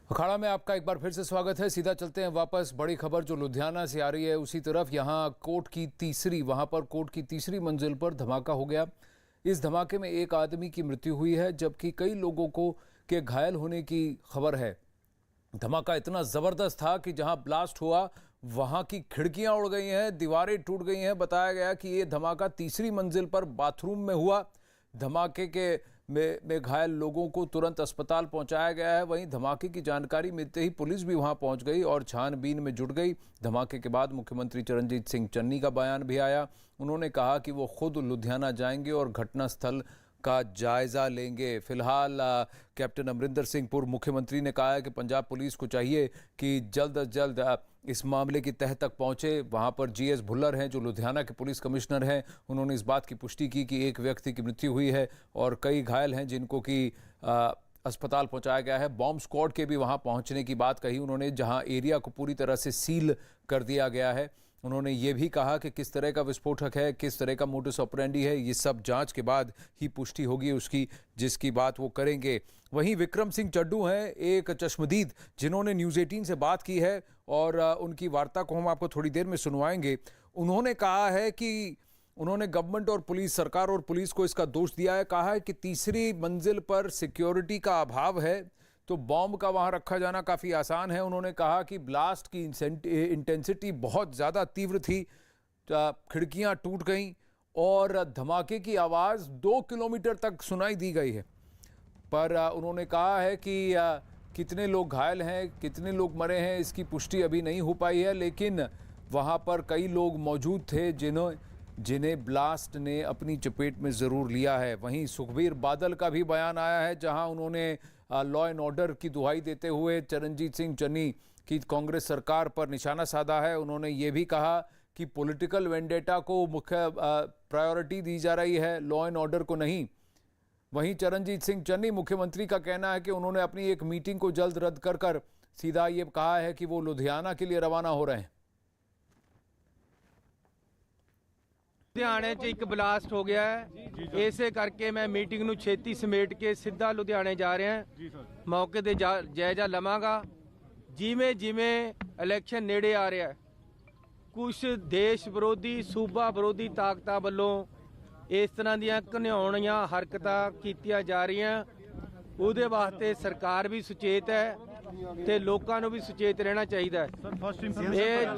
अखाड़ा में आपका एक बार फिर से स्वागत है। सीधा चलते हैं वापस। बड़ी खबर जो लुधियाना से आ रही है उसी तरफ। यहाँ कोर्ट की तीसरी मंजिल पर धमाका हो गया। इस धमाके में एक आदमी की मृत्यु हुई है जबकि कई लोगों को के घायल होने की खबर है। धमाका इतना जबरदस्त था कि जहां ब्लास्ट हुआ वहां की खिड़कियां उड़ गई हैं, दीवारें टूट गई हैं। बताया गया कि ये धमाका तीसरी मंजिल पर बाथरूम में हुआ। धमाके के में घायल लोगों को तुरंत अस्पताल पहुंचाया गया है। वहीं धमाके की जानकारी मिलते ही पुलिस भी वहां पहुंच गई और छानबीन में जुट गई। धमाके के बाद मुख्यमंत्री चरणजीत सिंह चन्नी का बयान भी आया। उन्होंने कहा कि वो खुद लुधियाना जाएंगे और घटनास्थल का जायजा लेंगे। फिलहाल कैप्टन अमरिंदर सिंह पूर्व मुख्यमंत्री ने कहा है कि पंजाब पुलिस को चाहिए कि जल्द अज जल्द इस मामले की तह तक पहुंचे। वहां पर जीएस भुल्लर हैं जो लुधियाना के पुलिस कमिश्नर हैं। उन्होंने इस बात की पुष्टि की कि एक व्यक्ति की मृत्यु हुई है और कई घायल हैं जिनको कि अस्पताल पहुंचाया गया है। बॉम्ब स्क्वाड के भी वहां पहुंचने की बात कही उन्होंने, जहां एरिया को पूरी तरह से सील कर दिया गया है। उन्होंने ये भी कहा कि किस तरह का विस्फोटक है, किस तरह का मोडस ऑपरेंडी है, ये सब जांच के बाद ही पुष्टि होगी उसकी, जिसकी बात वो करेंगे। वहीं विक्रम सिंह चड्डू हैं एक चश्मदीद जिन्होंने न्यूज़ 18 से बात की है और उनकी वार्ता को हम आपको थोड़ी देर में सुनवाएंगे। उन्होंने कहा है कि उन्होंने गवर्नमेंट और पुलिस, सरकार और पुलिस को इसका दोष दिया है। कहा है कि तीसरी मंजिल पर सिक्योरिटी का अभाव है तो बॉम्ब का वहां रखा जाना काफ़ी आसान है। उन्होंने कहा कि ब्लास्ट की इंटेंसिटी बहुत ज़्यादा तीव्र थी, खिड़कियां टूट गईं और धमाके की आवाज़ 2 किलोमीटर तक सुनाई दी गई है। पर उन्होंने कहा है कि कितने लोग घायल हैं, कितने लोग मरे हैं, इसकी पुष्टि अभी नहीं हो पाई है। लेकिन वहां पर कई लोग मौजूद थे जिन्हें ब्लास्ट ने अपनी चपेट में ज़रूर लिया है। वहीं सुखबीर बादल का भी बयान आया है जहां उन्होंने लॉ एंड ऑर्डर की दुहाई देते हुए चरणजीत सिंह चन्नी की कांग्रेस सरकार पर निशाना साधा है। उन्होंने ये भी कहा कि पॉलिटिकल वेंडेटा को मुख्य प्रायोरिटी दी जा रही है, लॉ एंड ऑर्डर को नहीं। वहीं चरणजीत सिंह चन्नी मुख्यमंत्री का कहना है कि उन्होंने अपनी एक मीटिंग को जल्द रद्द कर सीधा ये कहा है कि वो लुधियाना के लिए रवाना हो रहे हैं। लुधियाने च एक ब्लास्ट हो गया है, इसे करके मैं मीटिंग ਨੂੰ ਛੇਤੀ ਸਮੇਟ ਕੇ ਸਿੱਧਾ ਲੁਧਿਆਣੇ ਜਾ ਰਿਹਾ ਹਾਂ। ਮੌਕੇ ਤੇ ਜਾਇਜ਼ਾ ਲਵਾਂਗਾ। ਜਿਵੇਂ ਜਿਵੇਂ ਇਲੈਕਸ਼ਨ ਨੇੜੇ ਆ ਰਿਹਾ, ਕੁਝ ਦੇਸ਼ ਵਿਰੋਧੀ ਸੂਬਾ ਵਿਰੋਧੀ ਤਾਕਤਾਂ ਵੱਲੋਂ ਇਸ ਤਰ੍ਹਾਂ ਦੀਆਂ ਘਿਨਾਉਣੀਆਂ ਹਰਕਤਾਂ ਕੀਤੀਆਂ ਜਾ ਰਹੀਆਂ। ਉਹਦੇ ਵਾਸਤੇ ਸਰਕਾਰ ਵੀ ਸੁਚੇਤ ਹੈ ਤੇ ਲੋਕਾਂ ਨੂੰ ਵੀ ਸੁਚੇਤ ਰਹਿਣਾ ਚਾਹੀਦਾ ਹੈ। ਇਹ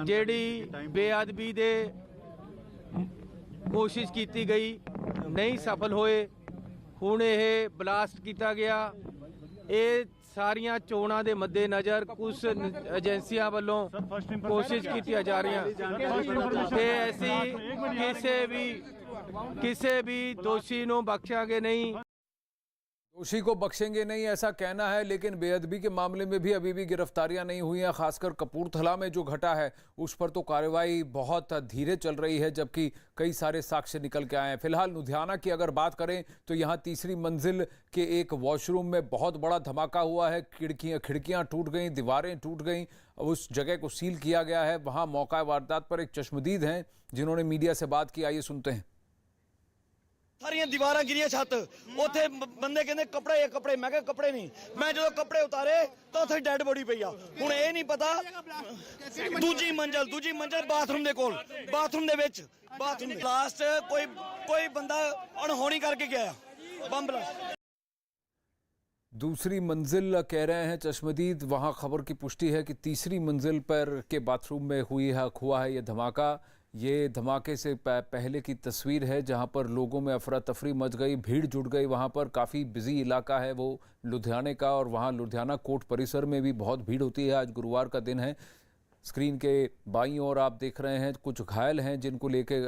ਜਿਹੜੀ ਬੇਅਦਬੀ ਦੇ कोशिश की गई नहीं सफल होए, हुण यह ब्लास्ट किया गया। ये सारिया चोणों के मद्देनज़र कुछ एजेंसियां वालों कोशिश की जा रही ऐसी किसी भी दोषी को बख्शांगे नहीं, दोषी को बख्शेंगे नहीं ऐसा कहना है। लेकिन बेअदबी के मामले में भी अभी भी गिरफ्तारियां नहीं हुई हैं। खासकर कपूरथला में जो घटा है उस पर तो कार्रवाई बहुत धीरे चल रही है जबकि कई सारे साक्ष्य निकल के आए हैं। फिलहाल लुधियाना की अगर बात करें तो यहाँ तीसरी मंजिल के एक वॉशरूम में बहुत बड़ा धमाका हुआ है। खिड़कियां टूट गई, दीवारें टूट गई, उस जगह को सील किया गया है। वहां मौका वारदात पर एक चश्मदीद हैं जिन्होंने मीडिया से बात की। आइए सुनते हैं। सारिया दीवार गिरिया, छत उथे बंदे कहते कपड़े कपड़े, मैं कपड़े नहीं। मैं जो कपड़े उतारे तो उथे डेड बॉडी पई आ। हुण ये नहीं पता दूजी मंजिल बाथरूम दे कोल, बाथरूम दे विच बाथरूम लास्ट कोई बंदा अणहोनी करके गया बम ब्लास्ट। दूसरी मंजिल कह रहे हैं चश्मदीद। वहां खबर की पुष्टि है कि तीसरी मंजिल पर के बाथरूम में हुआ है ये धमाका। ये धमाके से पहले की तस्वीर है जहां पर लोगों में अफरा तफरी मच गई, भीड़ जुट गई। वहां पर काफ़ी बिजी इलाका है वो लुधियाने का और वहां लुधियाना कोर्ट परिसर में भी बहुत भीड़ होती है। आज गुरुवार का दिन है। स्क्रीन के बाईं ओर आप देख रहे हैं कुछ घायल हैं जिनको लेके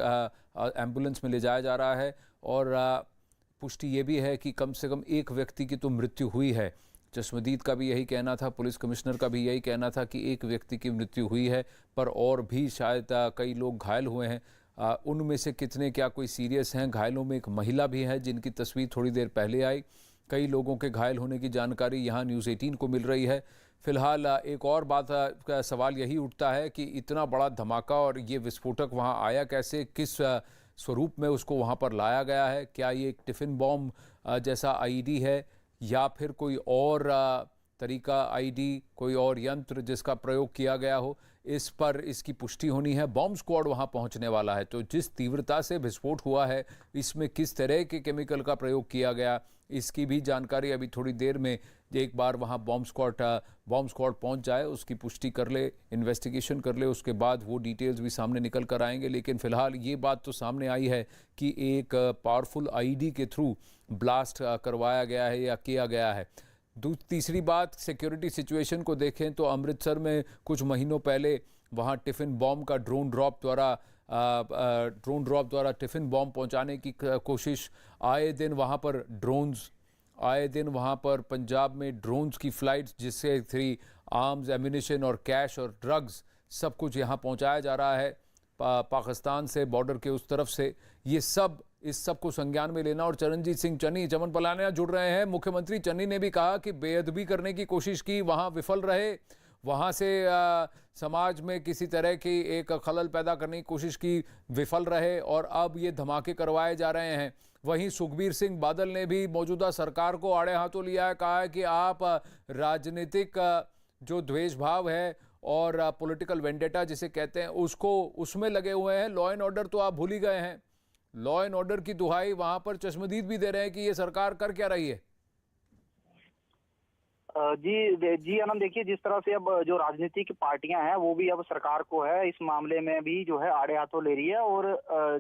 एम्बुलेंस में ले जाया जा रहा है और पुष्टि ये भी है कि कम से कम एक व्यक्ति की तो मृत्यु हुई है। चश्मदीद का भी यही कहना था, पुलिस कमिश्नर का भी यही कहना था कि एक व्यक्ति की मृत्यु हुई है, पर और भी शायद कई लोग घायल हुए हैं। उनमें से कितने क्या कोई सीरियस हैं? घायलों में एक महिला भी है जिनकी तस्वीर थोड़ी देर पहले आई। कई लोगों के घायल होने की जानकारी यहाँ न्यूज़ 18 को मिल रही है। फिलहाल एक और बात का सवाल यही उठता है कि इतना बड़ा धमाका और ये विस्फोटक वहाँ आया कैसे, किस स्वरूप में उसको वहाँ पर लाया गया है? क्या ये एक टिफ़िन बॉम्ब जैसा आईईडी है या फिर कोई और तरीका, आईडी, कोई और यंत्र जिसका प्रयोग किया गया हो, इस पर इसकी पुष्टि होनी है। बॉम्ब स्क्वाड वहां पहुंचने वाला है, तो जिस तीव्रता से विस्फोट हुआ है, इसमें किस तरह के केमिकल का प्रयोग किया गया, इसकी भी जानकारी अभी थोड़ी देर में एक बार वहां बॉम्ब स्क्वाड पहुंच जाए, उसकी पुष्टि कर ले, इन्वेस्टिगेशन कर ले, उसके बाद वो डिटेल्स भी सामने निकल कर आएंगे। लेकिन फिलहाल ये बात तो सामने आई है कि एक पावरफुल आईडी के थ्रू ब्लास्ट करवाया गया है या किया गया है। तीसरी बात, सिक्योरिटी सिचुएशन को देखें तो अमृतसर में कुछ महीनों पहले वहां टिफ़िन बॉम्ब का ड्रोन ड्रॉप द्वारा टिफ़िन बॉम्ब पहुंचाने की कोशिश, आए दिन वहां पर पंजाब में ड्रोन्स की फ्लाइट्स, जिससे थ्री आर्म्स, एम्यूनिशन और कैश और ड्रग्स सब कुछ यहां पहुंचाया जा रहा है पाकिस्तान से, बॉर्डर के उस तरफ से। ये सब, इस सब को संज्ञान में लेना। और चरणजीत सिंह चन्नी, चमन पलानिया जुड़ रहे हैं। मुख्यमंत्री चन्नी ने भी कहा कि बेअदबी करने की कोशिश की, वहां विफल रहे, वहां से समाज में किसी तरह की एक खलल पैदा करने की कोशिश की, विफल रहे, और अब ये धमाके करवाए जा रहे हैं। वहीं सुखबीर सिंह बादल ने भी मौजूदा सरकार को आड़े हाथों लिया है, कहा है कि आप राजनीतिक जो द्वेष भाव है और पॉलिटिकल वेंडेटा जिसे कहते हैं, उसमें लगे हुए हैं। लॉ एंड ऑर्डर तो आप भूल ही गए हैं। लॉ एंड ऑर्डर की दुहाई वहां पर चश्मदीद भी दे रहे हैं कि ये सरकार कर क्या रही है। जी आनंद, देखिए जिस तरह से अब जो राजनीतिक पार्टियां हैं वो भी अब सरकार को है इस मामले में भी जो है आड़े हाथों ले रही है। और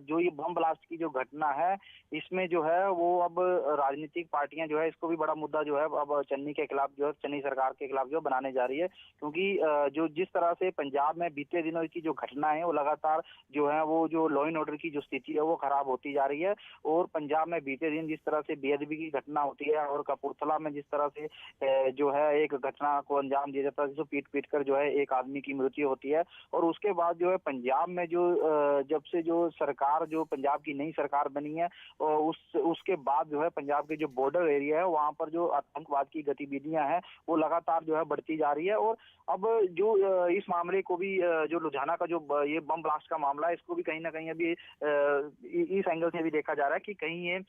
जो ये बम ब्लास्ट की जो घटना है इसमें जो है वो अब राजनीतिक पार्टियां जो है इसको भी बड़ा मुद्दा जो है अब चन्नी के खिलाफ जो है, चन्नी सरकार के खिलाफ जो बनाने जा रही है। क्योंकि जो जिस तरह से पंजाब में बीते दिनों की जो घटना है वो लगातार जो है वो जो लॉ एंड ऑर्डर की जो स्थिति है वो खराब होती जा रही है। और पंजाब में बीते दिन जिस तरह से बेअदबी की घटना होती है और कपूरथला में जिस तरह से जो है एक घटना को अंजाम दिया जाता है, जिसको पीट कर जो है एक आदमी की मृत्यु होती है। और उसके बाद जो है पंजाब में जो जब से जो सरकार, जो पंजाब की नई सरकार बनी है, उसके बाद जो है पंजाब के जो बॉर्डर एरिया है वहां पर जो आतंकवाद की गतिविधियां हैं वो लगातार जो है बढ़ती जा रही है। और अब जो इस मामले को भी जो लुधियाना का जो ये बम ब्लास्ट का मामला है, इसको भी कहीं ना कहीं अभी इस एंगल से भी देखा जा रहा है कि कहीं ये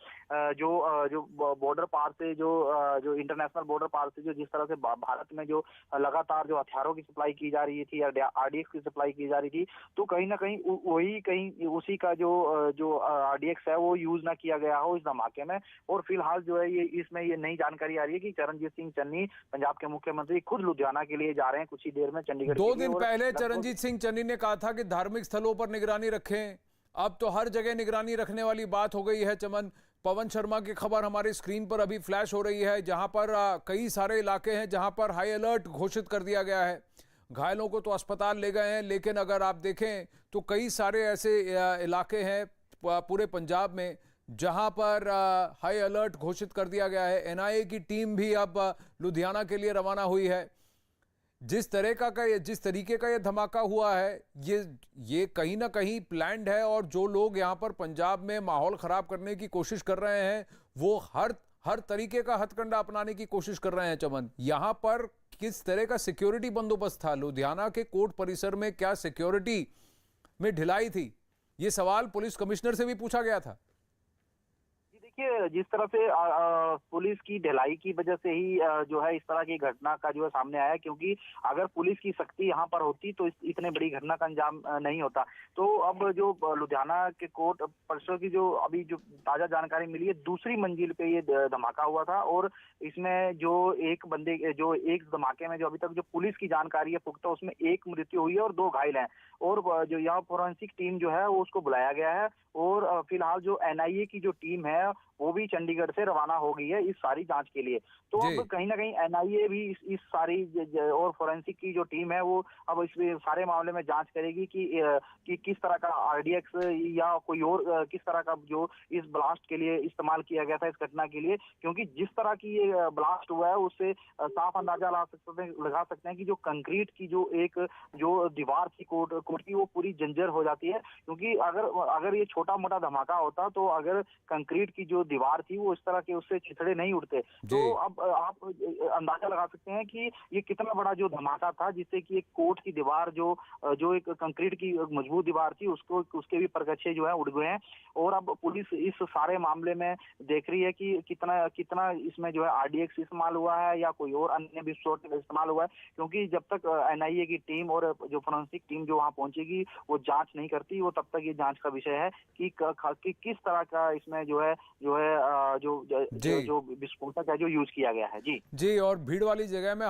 जो बॉर्डर पार से जो इंटरनेशनल बॉर्डर पार से जो जिस तरह से भारत में जो लगातार जो हथियारों की सप्लाई की जा रही थी या आरडीएक्स की सप्लाई की जा रही थी, तो कहीं ना कहीं वही कहीं उसी का जो आरडीएक्स है वो यूज ना किया गया हो इस धमाके में। और फिलहाल जो है ये इसमें ये नई जानकारी आ रही है कि चरणजीत सिंह चन्नी, पंजाब के मुख्यमंत्री, खुद लुधियाना के लिए जा रहे हैं कुछ ही देर में चंडीगढ़। 2 दिन पहले चरणजीत सिंह चन्नी ने कहा था कि धार्मिक स्थलों पर निगरानी रखें। अब तो हर जगह निगरानी रखने वाली बात हो गई है। चमन, पवन शर्मा की खबर हमारी स्क्रीन पर अभी फ्लैश हो रही है, जहां पर कई सारे इलाके हैं जहां पर हाई अलर्ट घोषित कर दिया गया है। घायलों को तो अस्पताल ले गए हैं, लेकिन अगर आप देखें तो कई सारे ऐसे इलाके हैं पूरे पंजाब में जहां पर हाई अलर्ट घोषित कर दिया गया है। एनआईए की टीम भी अब लुधियाना के लिए रवाना हुई है। जिस तरीके का ये धमाका हुआ है, ये कहीं ना कहीं प्लान्ड है, और जो लोग यहाँ पर पंजाब में माहौल खराब करने की कोशिश कर रहे हैं वो हर तरीके का हथकंडा अपनाने की कोशिश कर रहे हैं। चमन, यहाँ पर किस तरह का सिक्योरिटी बंदोबस्त था? लुधियाना के कोर्ट परिसर में क्या सिक्योरिटी में ढिलाई थी? ये सवाल पुलिस कमिश्नर से भी पूछा गया था। देखिए जिस तरह से पुलिस की ढिलाई की वजह से ही जो है इस तरह की घटना का जो है सामने आया, क्योंकि अगर पुलिस की सख्ती यहाँ पर होती तो इतने बड़ी घटना का अंजाम नहीं होता। तो अब जो लुधियाना के कोर्ट परिसर की जो अभी जो ताजा जानकारी मिली है, दूसरी मंजिल पे ये धमाका हुआ था। और इसमें जो एक धमाके में जो अभी तक जो पुलिस की जानकारी है पुख्ता, उसमें एक मृत्यु हुई है और 2 घायल हैं। और जो यहाँ फोरेंसिक टीम जो है वो उसको बुलाया गया है। और फिलहाल जो एनआईए की जो टीम है वो भी चंडीगढ़ से रवाना हो गई है इस सारी जांच के लिए। तो अब कहीं ना कहीं एनआईए भी इस सारी और फोरेंसिक की जो टीम है वो अब इस सारे मामले में जांच करेगी कि किस तरह का आरडीएक्स या कोई और किस तरह का जो इस ब्लास्ट के लिए इस्तेमाल किया गया था इस घटना के लिए। क्योंकि जिस तरह की ये ब्लास्ट हुआ है उससे साफ अंदाजा लगा सकते हैं कि जो कंक्रीट की जो दीवार थी कोर्ट की, वो पूरी जंजर हो जाती है। क्योंकि अगर ये छोटा मोटा धमाका होता तो अगर कंक्रीट की की जो दीवार थी वो इस तरह के उससे चिथड़े नहीं उड़ते। तो अब आप अंदाजा लगा सकते हैं कि ये कितना बड़ा जो धमाका था, जिससे कि एक कोर्ट की दीवार जो एक कंक्रीट की मजबूत दीवार थी उसके भी परगच्छे जो है उड़ गए हैं। और अब पुलिस इस सारे मामले में देख रही है कि कितना इसमें जो है आरडीएक्स इस्तेमाल हुआ है या कोई और अन्य विस्फोटक इस्तेमाल हुआ है, क्योंकि जब तक एनआईए की टीम और जो फोरेंसिक टीम जो वहां पहुंचेगी वो जांच नहीं करती, वो तब तक ये जांच का विषय है कि किस तरह का इसमें जो विस्फोटक है जो यूज किया गया है। जी जी, और भीड़ वाली जगह में